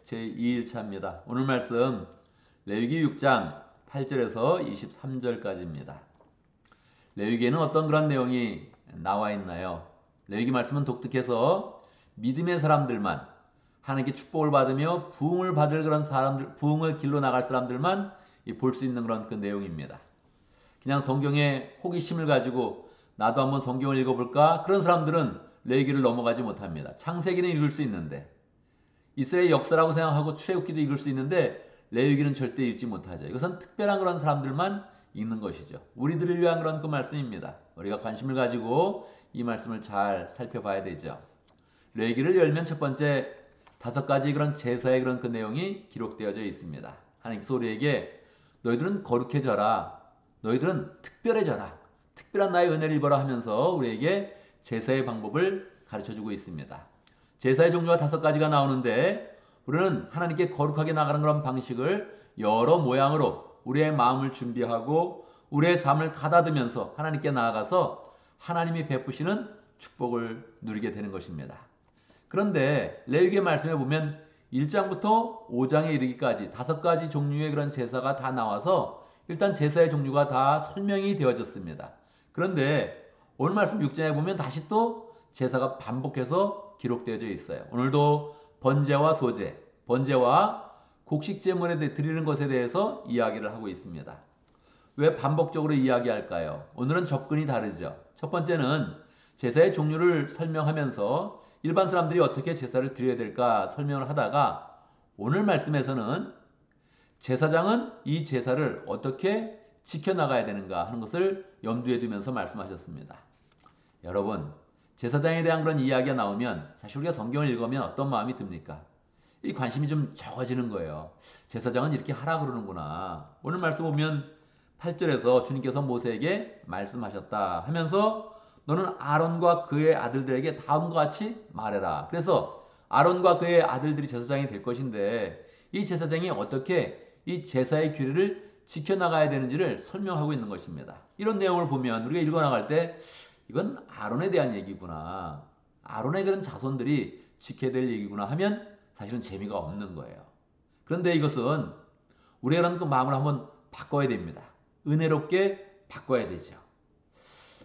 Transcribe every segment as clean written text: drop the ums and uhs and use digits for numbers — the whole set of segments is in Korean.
제2일차입니다. 오늘 말씀 레위기 6장 8절에서 23절까지입니다. 레위기에는 어떤 그런 내용이 나와 있나요? 레위기 말씀은 독특해서 믿음의 사람들만, 하나님께 축복을 받으며 부흥을 받을 그런 사람들, 부흥을 길로 나갈 사람들만 볼 수 있는 그런 그 내용입니다. 그냥 성경에 호기심을 가지고 나도 한번 성경을 읽어볼까? 그런 사람들은 레위기를 넘어가지 못합니다. 창세기는 읽을 수 있는데, 이스라엘 역사라고 생각하고 출애굽기도 읽을 수 있는데 레위기는 절대 읽지 못하죠. 이것은 특별한 그런 사람들만 읽는 것이죠. 우리들을 위한 그런 그 말씀입니다. 우리가 관심을 가지고 이 말씀을 잘 살펴봐야 되죠. 레위기를 열면 첫 번째 5가지 그런 제사의 그런 그 내용이 기록되어져 있습니다. 하나님께서 우리에게 너희들은 거룩해져라, 너희들은 특별해져라, 특별한 나의 은혜를 입어라 하면서 우리에게 제사의 방법을 가르쳐주고 있습니다. 제사의 종류가 5가지가 나오는데 우리는 하나님께 거룩하게 나가는 그런 방식을 여러 모양으로 우리의 마음을 준비하고 우리의 삶을 가다듬으면서 하나님께 나아가서 하나님이 베푸시는 축복을 누리게 되는 것입니다. 그런데 레위기 말씀에 보면 1장부터 5장에 이르기까지 5가지 종류의 그런 제사가 다 나와서 일단 제사의 종류가 다 설명이 되어졌습니다. 그런데 오늘 말씀 6장에 보면 다시 또 제사가 반복해서 기록되어져 있어요. 오늘도 번제와 소제, 번제와 곡식 제물에 드리는 것에 대해서 이야기를 하고 있습니다. 왜 반복적으로 이야기할까요? 오늘은 접근이 다르죠. 첫 번째는 제사의 종류를 설명하면서 일반 사람들이 어떻게 제사를 드려야 될까 설명을 하다가 오늘 말씀에서는 제사장은 이 제사를 어떻게 지켜나가야 되는가 하는 것을 염두에 두면서 말씀하셨습니다. 여러분, 제사장에 대한 그런 이야기가 나오면 사실 우리가 성경을 읽으면 어떤 마음이 듭니까? 이 관심이 좀 적어지는 거예요. 제사장은 이렇게 하라 그러는구나. 오늘 말씀 보면 8절에서 주님께서 모세에게 말씀하셨다 하면서 너는 아론과 그의 아들들에게 다음과 같이 말해라. 그래서 아론과 그의 아들들이 제사장이 될 것인데 이 제사장이 어떻게 이 제사의 규례를 지켜나가야 되는지를 설명하고 있는 것입니다. 이런 내용을 보면 우리가 읽어나갈 때 이건 아론에 대한 얘기구나, 아론의 그런 자손들이 지켜야 될 얘기구나 하면 사실은 재미가 없는 거예요. 그런데 이것은 우리가 그런 그 마음을 한번 바꿔야 됩니다. 은혜롭게 바꿔야 되죠.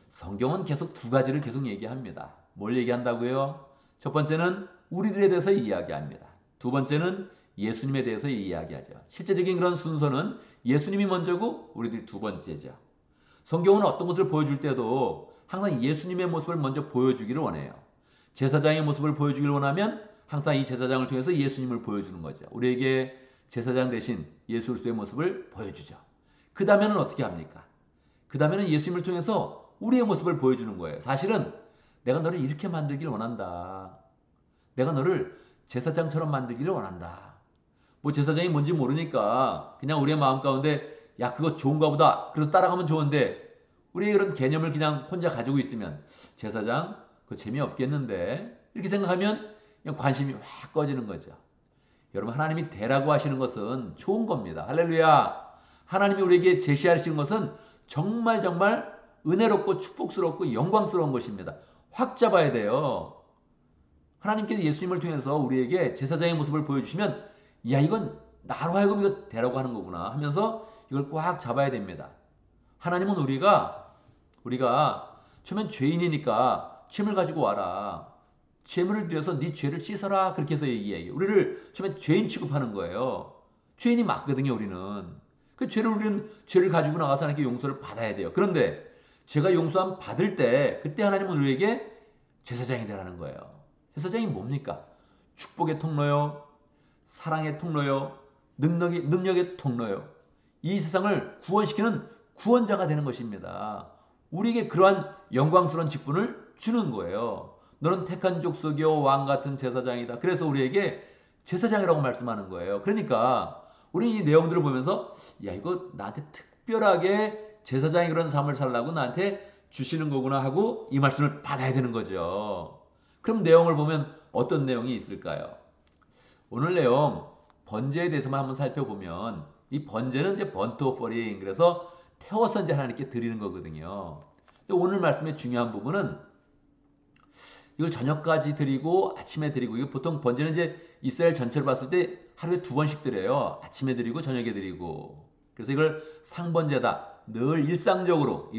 성경은 계속 2가지를 계속 얘기합니다. 뭘 얘기한다고요? 첫 번째는 우리들에 대해서 이야기합니다. 두 번째는 예수님에 대해서 이야기하죠. 실제적인 그런 순서는 예수님이 먼저고 우리들이 두 번째죠. 성경은 어떤 것을 보여줄 때도 항상 예수님의 모습을 먼저 보여주기를 원해요. 제사장의 모습을 보여주기를 원하면 항상 이 제사장을 통해서 예수님을 보여주는 거죠. 우리에게 제사장 대신 예수 그리스도의 모습을 보여주죠. 그 다음에는 어떻게 합니까? 그 다음에는 예수님을 통해서 우리의 모습을 보여주는 거예요. 사실은 내가 너를 이렇게 만들기를 원한다. 내가 너를 제사장처럼 만들기를 원한다. 뭐 제사장이 뭔지 모르니까 그냥 우리의 마음 가운데 야 그거 좋은가 보다. 그래서 따라가면 좋은데 우리의 그런 개념을 그냥 혼자 가지고 있으면 제사장 그거 재미없겠는데 이렇게 생각하면 그냥 관심이 확 꺼지는 거죠. 여러분 하나님이 되라고 하시는 것은 좋은 겁니다. 할렐루야. 하나님이 우리에게 제시하시는 것은 정말 정말 은혜롭고 축복스럽고 영광스러운 것입니다. 확 잡아야 돼요. 하나님께서 예수님을 통해서 우리에게 제사장의 모습을 보여주시면 야 이건 나로 하여금 이거 되라고 하는 거구나 하면서 이걸 꽉 잡아야 됩니다. 하나님은 우리가 처음엔 죄인이니까 죄물 가지고 와라. 죄물을 들여서 네 죄를 씻어라. 그렇게 해서 얘기해요. 우리를 처음엔 죄인 취급하는 거예요. 죄인이 맞거든요, 우리는. 그 우리는 죄를 가지고 나가서 하나님께 용서를 받아야 돼요. 그런데 제가 용서함 받을 때 그때 하나님은 우리에게 제사장이 되라는 거예요. 제사장이 뭡니까? 축복의 통로요, 사랑의 통로요, 능력의 통로요. 이 세상을 구원시키는 구원자가 되는 것입니다. 우리에게 그러한 영광스러운 직분을 주는 거예요. 너는 택한 족속이요 왕 같은 제사장이다. 그래서 우리에게 제사장이라고 말씀하는 거예요. 그러니까 우리 이 내용들을 보면서 야 이거 나한테 특별하게 제사장이 그런 삶을 살라고 나한테 주시는 거구나 하고 이 말씀을 받아야 되는 거죠. 그럼 내용을 보면 어떤 내용이 있을까요? 오늘 내용 번제에 대해서만 한번 살펴보면 이 번제는 이제 번트 오퍼링 그래서 태워서 이제 하나님께 드리는 거거든요. 근데 오늘 말씀의 중요한 부분은 이걸 저녁까지 드리고 아침에 드리고 이게 보통 번제는 이제 이스라엘 전체를 봤을 때 하루에 2번씩 드려요. 아침에 드리고 저녁에 드리고. 그래서 이걸 상번제다. 늘 일상적으로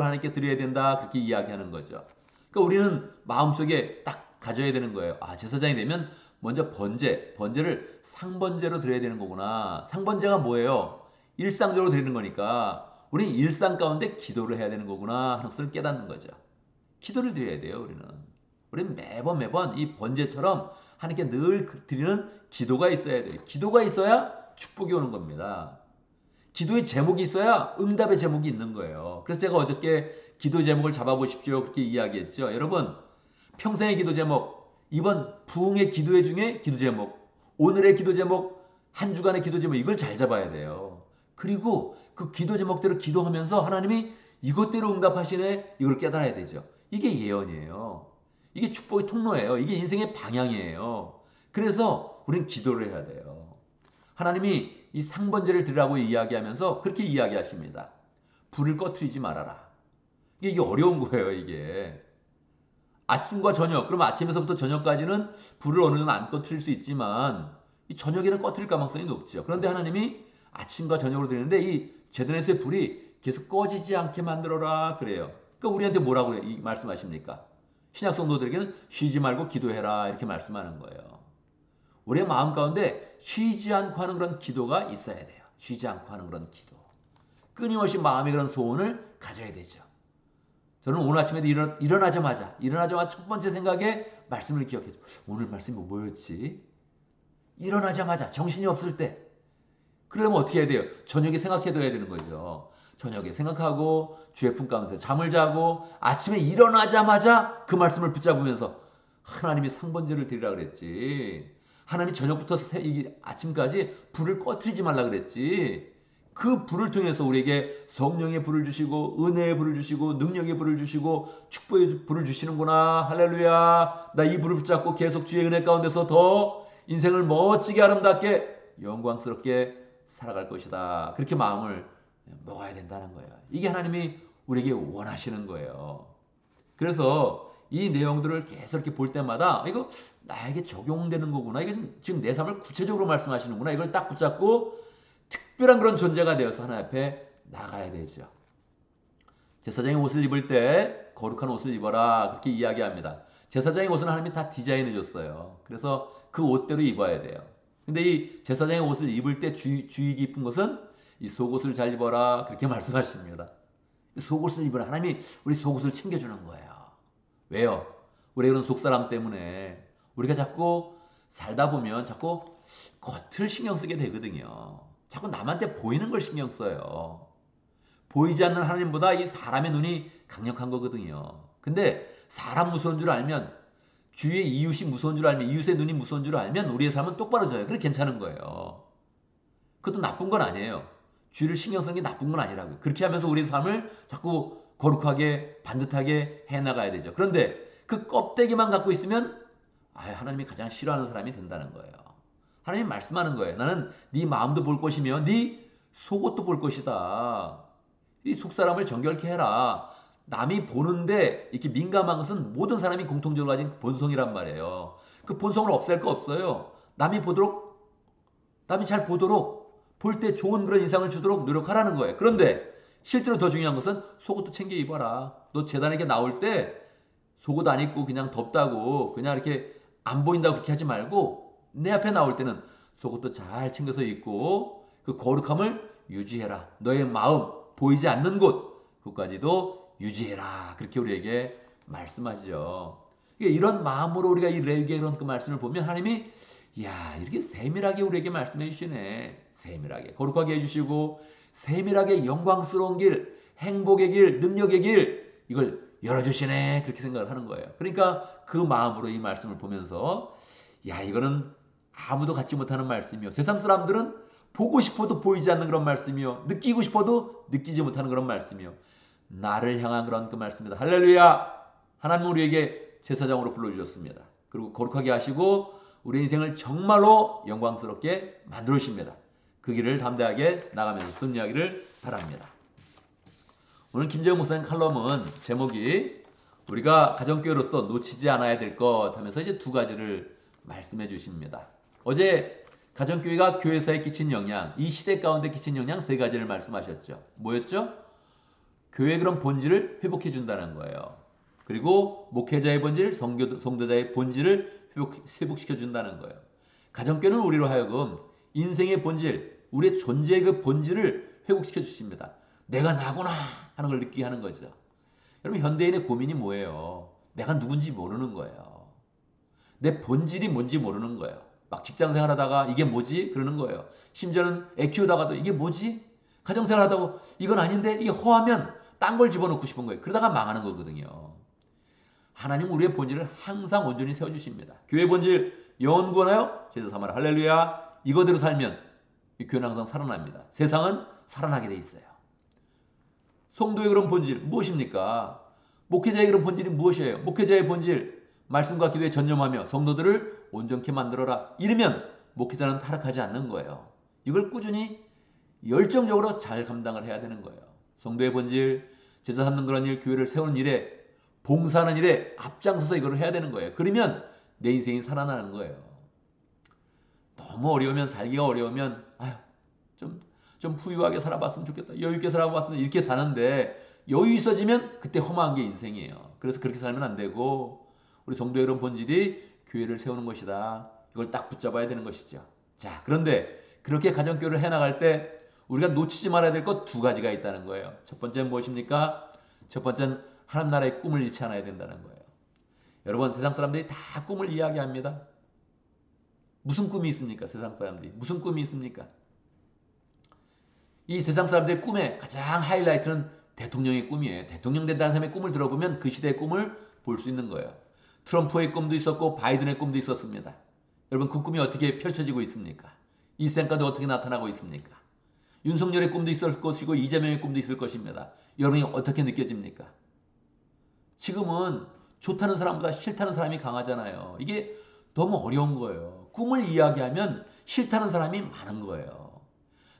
하나님께 드려야 된다. 그렇게 이야기하는 거죠. 그러니까 우리는 마음속에 딱 가져야 되는 거예요. 아, 제사장이 되면 먼저 번제를 상번제로 드려야 되는 거구나. 상번제가 뭐예요? 일상적으로 드리는 거니까 우리는 일상 가운데 기도를 해야 되는 거구나 하는 것을 깨닫는 거죠. 기도를 드려야 돼요, 우리는. 우리는 매번 이 번제처럼 하나님께 늘 드리는 기도가 있어야 돼요. 기도가 있어야 축복이 오는 겁니다. 기도의 제목이 있어야 응답의 제목이 있는 거예요. 그래서 제가 어저께 기도 제목을 잡아보십시오. 그렇게 이야기했죠. 여러분, 평생의 기도 제목, 이번 부흥의 기도회 중에 기도 제목, 오늘의 기도 제목, 한 주간의 기도 제목, 이걸 잘 잡아야 돼요. 그리고 그 기도 제목대로 기도하면서 하나님이 이것대로 응답하시네, 이걸 깨달아야 되죠. 이게 예언이에요. 이게 축복의 통로예요. 이게 인생의 방향이에요. 그래서 우리는 기도를 해야 돼요. 하나님이 이 상번제를 드리라고 이야기하면서 그렇게 이야기하십니다. 불을 꺼트리지 말아라. 이게 어려운 거예요, 이게. 아침과 저녁, 그럼 아침에서부터 저녁까지는 불을 어느 정도 안 꺼트릴 수 있지만 이 저녁에는 꺼트릴 가능성이 높죠. 그런데 하나님이 아침과 저녁으로 드리는데 이 제단에서의 불이 계속 꺼지지 않게 만들어라 그래요. 그러니까 우리한테 뭐라고 말씀하십니까? 신약 성도들에게는 쉬지 말고 기도해라 이렇게 말씀하는 거예요. 우리의 마음 가운데 쉬지 않고 하는 그런 기도가 있어야 돼요. 쉬지 않고 하는 그런 기도. 끊임없이 마음의 그런 소원을 가져야 되죠. 저는 오늘 아침에도 일어나자마자 첫 번째 생각에 말씀을 기억해줘. 오늘 말씀이 뭐였지? 일어나자마자 정신이 없을 때. 그러면 어떻게 해야 돼요? 저녁에 생각해둬야 되는 거죠. 저녁에 생각하고 주의 품 가운데서 잠을 자고 아침에 일어나자마자 그 말씀을 붙잡으면서 하나님이 상번제를 드리라 그랬지. 하나님이 저녁부터 아침까지 불을 꺼트리지 말라 그랬지. 그 불을 통해서 우리에게 성령의 불을 주시고 은혜의 불을 주시고 능력의 불을 주시고 축복의 불을 주시는구나. 할렐루야. 나 이 불을 붙잡고 계속 주의 은혜 가운데서 더 인생을 멋지게 아름답게 영광스럽게 살아갈 것이다. 그렇게 마음을 먹어야 된다는 거예요. 이게 하나님이 우리에게 원하시는 거예요. 그래서 이 내용들을 계속 이렇게 볼 때마다 이거 나에게 적용되는 거구나. 이게 지금 내 삶을 구체적으로 말씀하시는구나. 이걸 딱 붙잡고 특별한 그런 존재가 되어서 하나님 앞에 나가야 되죠. 제사장이 옷을 입을 때 거룩한 옷을 입어라. 그렇게 이야기합니다. 제사장의 옷은 하나님이 다 디자인해 줬어요. 그래서 그 옷대로 입어야 돼요. 근데 이 제사장의 옷을 입을 때 주의 깊은 것은 이 속옷을 잘 입어라. 그렇게 말씀하십니다. 속옷을 입어라. 하나님이 우리 속옷을 챙겨주는 거예요. 왜요? 우리 그런 속사람 때문에 우리가 자꾸 살다 보면 자꾸 겉을 신경 쓰게 되거든요. 자꾸 남한테 보이는 걸 신경 써요. 보이지 않는 하나님보다 이 사람의 눈이 강력한 거거든요. 근데 사람 무서운 줄 알면 주위의 이웃이 무서운 줄 알면 이웃의 눈이 무서운 줄 알면 우리의 삶은 똑바로 져요. 그게 괜찮은 거예요. 그것도 나쁜 건 아니에요. 주위를 신경 쓰는 게 나쁜 건 아니라고요. 그렇게 하면서 우리의 삶을 자꾸 거룩하게 반듯하게 해나가야 되죠. 그런데 그 껍데기만 갖고 있으면 하나님이 가장 싫어하는 사람이 된다는 거예요. 하나님이 말씀하는 거예요. 나는 네 마음도 볼 것이며 네 속옷도 볼 것이다. 이 속사람을 정결케 해라. 남이 보는데 이렇게 민감한 것은 모든 사람이 공통적으로 가진 본성이란 말이에요. 그 본성을 없앨 거 없어요. 남이 잘 보도록 볼 때 좋은 그런 인상을 주도록 노력하라는 거예요. 그런데 실제로 더 중요한 것은 속옷도 챙겨 입어라. 너 재단에 나올 때 속옷 안 입고 그냥 덥다고 그냥 이렇게 안 보인다고 그렇게 하지 말고 내 앞에 나올 때는 속옷도 잘 챙겨서 입고 그 거룩함을 유지해라. 너의 마음 보이지 않는 곳 그것까지도 유지해라. 그렇게 우리에게 말씀하시죠. 이런 마음으로 우리가 이 레위기의 그런 그 말씀을 보면 하나님이 이렇게 세밀하게 우리에게 말씀해 주시네. 세밀하게 거룩하게 해주시고 세밀하게 영광스러운 길, 행복의 길, 능력의 길 이걸 열어주시네. 그렇게 생각을 하는 거예요. 그러니까 그 마음으로 이 말씀을 보면서 이거는 아무도 갖지 못하는 말씀이요. 세상 사람들은 보고 싶어도 보이지 않는 그런 말씀이요. 느끼고 싶어도 느끼지 못하는 그런 말씀이요. 나를 향한 그런 그 말씀입니다. 할렐루야. 하나님은 우리에게 제사장으로 불러주셨습니다. 그리고 거룩하게 하시고 우리 인생을 정말로 영광스럽게 만들어 주십니다. 그 길을 담대하게 나가면서 승리하기를 바랍니다. 오늘 김재영 목사님 칼럼은 제목이 우리가 가정교회로서 놓치지 않아야 될 것 하면서 이제 두 가지를 말씀해 주십니다. 어제 가정교회가 교회사에 끼친 영향, 이 시대 가운데 끼친 영향 세 가지를 말씀하셨죠. 뭐였죠? 교회의 그런 본질을 회복해 준다는 거예요. 그리고 목회자의 본질, 성도자의 본질을 회복시켜 준다는 거예요. 가정교회는 우리로 하여금 인생의 본질, 우리의 존재의 그 본질을 회복시켜 주십니다. 내가 나구나 하는 걸 느끼게 하는 거죠. 여러분, 현대인의 고민이 뭐예요? 내가 누군지 모르는 거예요. 내 본질이 뭔지 모르는 거예요. 막 직장 생활하다가 이게 뭐지? 그러는 거예요. 심지어는 애 키우다가도 이게 뭐지? 가정 생활하다가 이건 아닌데 이게 허하면 딴 걸 집어넣고 싶은 거예요. 그러다가 망하는 거거든요. 하나님 우리의 본질을 항상 온전히 세워주십니다. 교회 본질 영원 구원하여 제자 삼아라. 할렐루야. 이거대로 살면 이 교회는 항상 살아납니다. 세상은 살아나게 돼 있어요. 성도의 그런 본질 무엇입니까? 목회자의 그런 본질이 무엇이에요? 목회자의 본질 말씀과 기도에 전념하며 성도들을 온전케 만들어라. 이러면 목회자는 타락하지 않는 거예요. 이걸 꾸준히 열정적으로 잘 감당을 해야 되는 거예요. 성도의 본질, 제자 삼는 그런 일, 교회를 세우는 일에, 봉사하는 일에 앞장서서 이걸 해야 되는 거예요. 그러면 내 인생이 살아나는 거예요. 너무 어려우면, 살기가 어려우면 아유, 좀 부유하게 살아봤으면 좋겠다. 여유 있게 살아봤으면 이렇게 사는데 여유 있어지면 그때 허망한 게 인생이에요. 그래서 그렇게 살면 안 되고 우리 성도의 이런 본질이 교회를 세우는 것이다. 이걸 딱 붙잡아야 되는 것이죠. 자, 그런데 그렇게 가정교회를 해나갈 때 우리가 놓치지 말아야 될 것 두 가지가 있다는 거예요. 첫 번째는 무엇입니까? 첫 번째는 하나님 나라의 꿈을 잃지 않아야 된다는 거예요. 여러분, 세상 사람들이 다 꿈을 이야기합니다. 무슨 꿈이 있습니까? 세상 사람들이 무슨 꿈이 있습니까? 이 세상 사람들의 꿈의 가장 하이라이트는 대통령의 꿈이에요. 대통령 된다는 사람의 꿈을 들어보면 그 시대의 꿈을 볼 수 있는 거예요. 트럼프의 꿈도 있었고 바이든의 꿈도 있었습니다. 여러분, 그 꿈이 어떻게 펼쳐지고 있습니까? 이 생각도 어떻게 나타나고 있습니까? 윤석열의 꿈도 있을 것이고 이재명의 꿈도 있을 것입니다. 여러분이 어떻게 느껴집니까? 지금은 좋다는 사람보다 싫다는 사람이 강하잖아요. 이게 너무 어려운 거예요. 꿈을 이야기하면 싫다는 사람이 많은 거예요.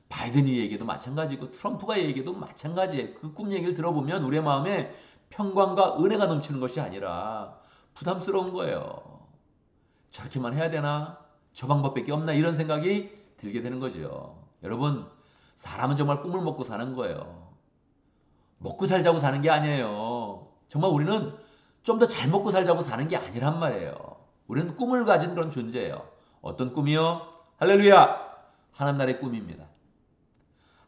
바이든이 얘기도 마찬가지고 트럼프가 얘기도 마찬가지예요. 그 꿈 얘기를 들어보면 우리의 마음에 평강과 은혜가 넘치는 것이 아니라 부담스러운 거예요. 저렇게만 해야 되나? 저 방법밖에 없나? 이런 생각이 들게 되는 거죠. 여러분, 사람은 정말 꿈을 먹고 사는 거예요. 먹고 살자고 사는 게 아니에요. 정말 우리는 좀 더 잘 먹고 살자고 사는 게 아니란 말이에요. 우리는 꿈을 가진 그런 존재예요. 어떤 꿈이요? 할렐루야! 하나님 나라의 꿈입니다.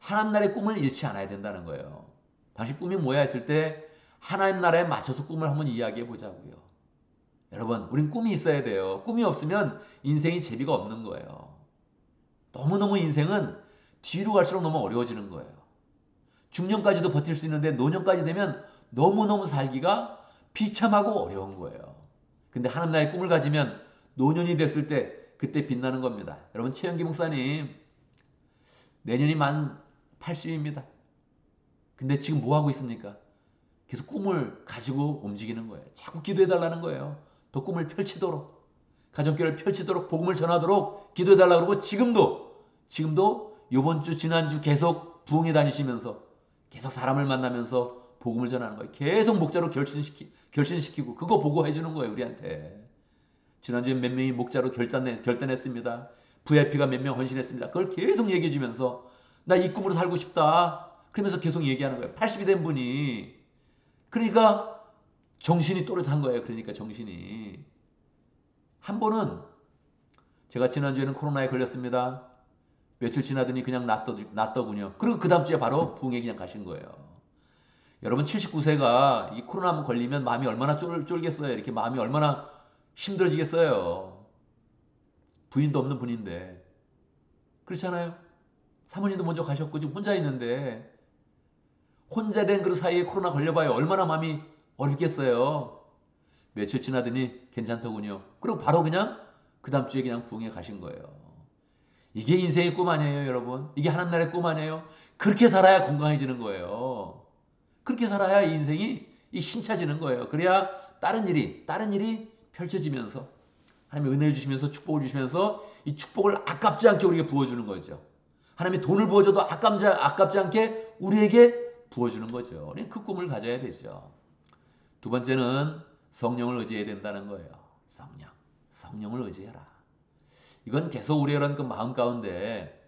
하나님 나라의 꿈을 잃지 않아야 된다는 거예요. 당신 꿈이 뭐야 했을 때 하나님 나라에 맞춰서 꿈을 한번 이야기해 보자고요. 여러분, 우린 꿈이 있어야 돼요. 꿈이 없으면 인생이 재미가 없는 거예요. 너무너무 인생은 뒤로 갈수록 너무 어려워지는 거예요. 중년까지도 버틸 수 있는데 노년까지 되면 너무너무 살기가 비참하고 어려운 거예요. 근데 하나님 나라의 꿈을 가지면 노년이 됐을 때 그때 빛나는 겁니다. 여러분, 최영기 목사님 내년이 만 80입니다. 근데 지금 뭐 하고 있습니까? 계속 꿈을 가지고 움직이는 거예요. 자꾸 기도해달라는 거예요. 더 꿈을 펼치도록, 가정교회를 펼치도록, 복음을 전하도록 기도해달라고 그러고 지금도 이번 주 지난주 계속 부흥회 다니시면서 계속 사람을 만나면서 복음을 전하는 거예요. 계속 목자로 결신시키고 그거 보고해 주는 거예요, 우리한테. 지난주에 몇 명이 목자로 결단했습니다. VIP가 몇 명 헌신했습니다. 그걸 계속 얘기해 주면서 나 이 꿈으로 살고 싶다. 그러면서 계속 얘기하는 거예요. 80이 된 분이. 그러니까 정신이 또렷한 거예요. 그러니까 정신이. 한 번은 제가 지난주에는 코로나에 걸렸습니다. 며칠 지나더니 그냥 낫더군요. 그리고 그 다음 주에 바로 부흥회 그냥 가신 거예요. 여러분, 79세가 이 코로나 한번 걸리면 마음이 얼마나 쫄겠어요. 이렇게 마음이 얼마나 힘들어지겠어요. 부인도 없는 분인데. 그렇잖아요. 사모님도 먼저 가셨고 지금 혼자 있는데 혼자 된 그 사이에 코로나 걸려봐요. 얼마나 마음이 어렵겠어요. 며칠 지나더니 괜찮더군요. 그리고 바로 그냥 그 다음 주에 그냥 부흥회 가신 거예요. 이게 인생의 꿈 아니에요, 여러분? 이게 하나님 나라의 꿈 아니에요? 그렇게 살아야 건강해지는 거예요. 그렇게 살아야 인생이 힘차지는 거예요. 그래야 다른 일이 펼쳐지면서 하나님의 은혜를 주시면서 축복을 주시면서 이 축복을 아깝지 않게 우리에게 부어주는 거죠. 하나님이 돈을 부어줘도 아깝지 않게 우리에게 부어주는 거죠. 그 꿈을 가져야 되죠. 두 번째는 성령을 의지해야 된다는 거예요. 성령을 의지해라. 이건 계속 우리의 그런 그 마음 가운데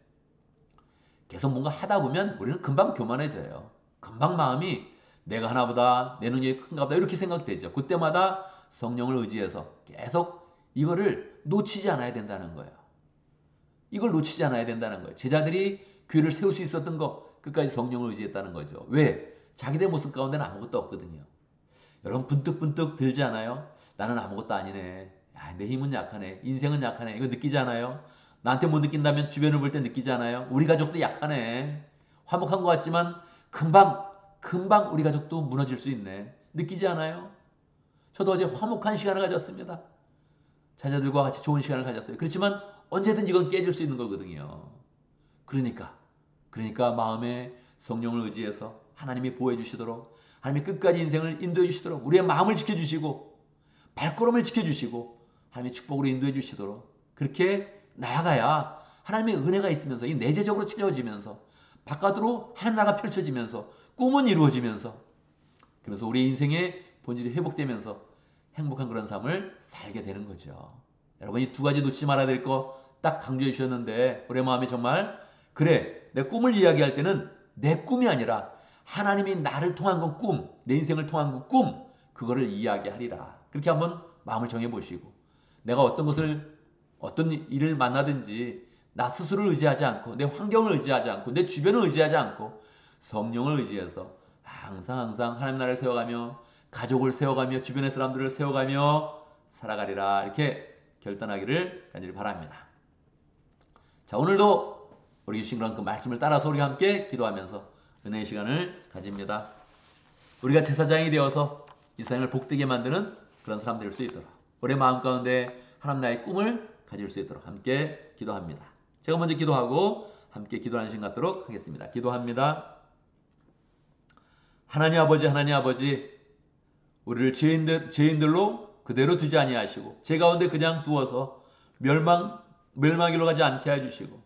계속 뭔가 하다 보면 우리는 금방 교만해져요. 금방 마음이 내가 하나보다 내 능력이 큰가 보다 이렇게 생각되죠. 그때마다 성령을 의지해서 계속 이거를 놓치지 않아야 된다는 거예요. 이걸 놓치지 않아야 된다는 거예요. 제자들이 교회를 세울 수 있었던 거 끝까지 성령을 의지했다는 거죠. 왜? 자기들 모습 가운데는 아무것도 없거든요. 여러분 문득문득 들지 않아요? 나는 아무것도 아니네. 야, 내 힘은 약하네. 인생은 약하네. 이거 느끼지 않아요? 나한테 못 느낀다면 주변을 볼 때 느끼지 않아요? 우리 가족도 약하네. 화목한 것 같지만 금방 우리 가족도 무너질 수 있네. 느끼지 않아요? 저도 어제 화목한 시간을 가졌습니다. 자녀들과 같이 좋은 시간을 가졌어요. 그렇지만 언제든지 이건 깨질 수 있는 거거든요. 그러니까 마음에 성령을 의지해서 하나님이 보호해 주시도록, 하나님이 끝까지 인생을 인도해 주시도록, 우리의 마음을 지켜주시고 발걸음을 지켜주시고 하나님의 축복으로 인도해 주시도록 그렇게 나아가야 하나님의 은혜가 있으면서 이 내재적으로 채워지면서 바깥으로 하나님 나라가 펼쳐지면서 꿈은 이루어지면서 그래서 우리 인생의 본질이 회복되면서 행복한 그런 삶을 살게 되는 거죠. 여러분 이 두 가지 놓치지 말아야 될 거 딱 강조해 주셨는데 우리 마음이 정말 그래 내 꿈을 이야기할 때는 내 꿈이 아니라 하나님이 나를 통한 그 꿈, 내 인생을 통한 그 꿈, 그거를 이야기하리라. 그렇게 한번 마음을 정해 보시고 내가 어떤 일을 만나든지 나 스스로를 의지하지 않고 내 환경을 의지하지 않고 내 주변을 의지하지 않고 성령을 의지해서 항상 하나님 나라를 세워가며 가족을 세워가며 주변의 사람들을 세워가며 살아가리라 이렇게 결단하기를 간절히 바랍니다. 자 오늘도 우리 주신 그런 그 말씀을 따라서 우리가 함께 기도하면서 은혜의 시간을 가집니다. 우리가 제사장이 되어서 이 세상을 복되게 만드는 그런 사람 될 수 있도록 우리의 마음 가운데 하나님 나의 꿈을 가질 수 있도록 함께 기도합니다. 제가 먼저 기도하고 함께 기도하는 시간 갖도록 하겠습니다. 기도합니다. 하나님 아버지 우리를 죄인들로 그대로 두지 아니하시고 죄 가운데 그냥 두어서 멸망길로 가지 않게 해주시고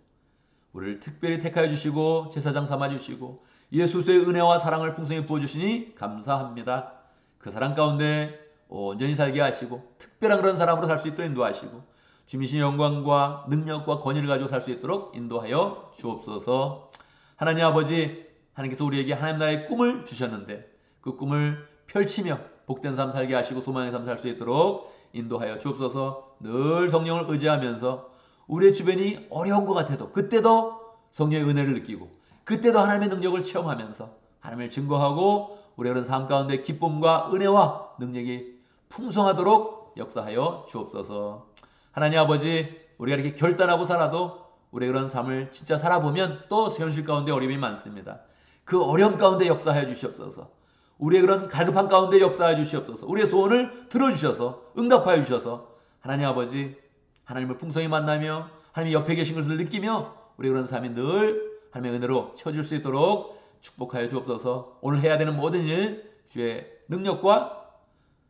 우리를 특별히 택하여 주시고 제사장 삼아 주시고 예수의 은혜와 사랑을 풍성히 부어주시니 감사합니다. 그 사랑 가운데 온전히 살게 하시고 특별한 그런 사람으로 살 수 있도록 인도하시고 주님이신 영광과 능력과 권위를 가지고 살 수 있도록 인도하여 주옵소서. 하나님 아버지 하나님께서 우리에게 하나님 나라의 꿈을 주셨는데 그 꿈을 펼치며 복된 삶 살게 하시고 소망의 삶 살 수 있도록 인도하여 주옵소서. 늘 성령을 의지하면서 우리의 주변이 어려운 것 같아도 그때도 성령의 은혜를 느끼고 그때도 하나님의 능력을 체험하면서 하나님을 증거하고 우리의 그런 삶 가운데 기쁨과 은혜와 능력이 풍성하도록 역사하여 주옵소서. 하나님 아버지 우리가 이렇게 결단하고 살아도 우리의 그런 삶을 진짜 살아보면 또 현실 가운데 어려움이 많습니다. 그 어려움 가운데 역사하여 주시옵소서. 우리의 그런 갈급한 가운데 역사하여 주시옵소서. 우리의 소원을 들어주셔서 응답하여 주셔서 하나님 아버지 하나님을 풍성히 만나며 하나님이 옆에 계신 것을 느끼며 우리의 그런 삶이 늘 하나님의 은혜로 채워질 수 있도록 축복하여 주옵소서. 오늘 해야 되는 모든 일 주의 능력과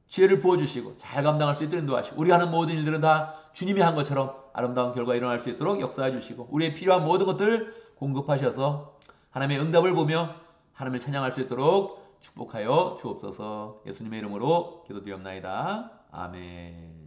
지혜를 부어주시고 잘 감당할 수 있도록 인도하시고 우리가 하는 모든 일들은 다 주님이 한 것처럼 아름다운 결과 일어날 수 있도록 역사해 주시고 우리의 필요한 모든 것들을 공급하셔서 하나님의 응답을 보며 하나님을 찬양할 수 있도록 축복하여 주옵소서. 예수님의 이름으로 기도드리옵나이다. 아멘.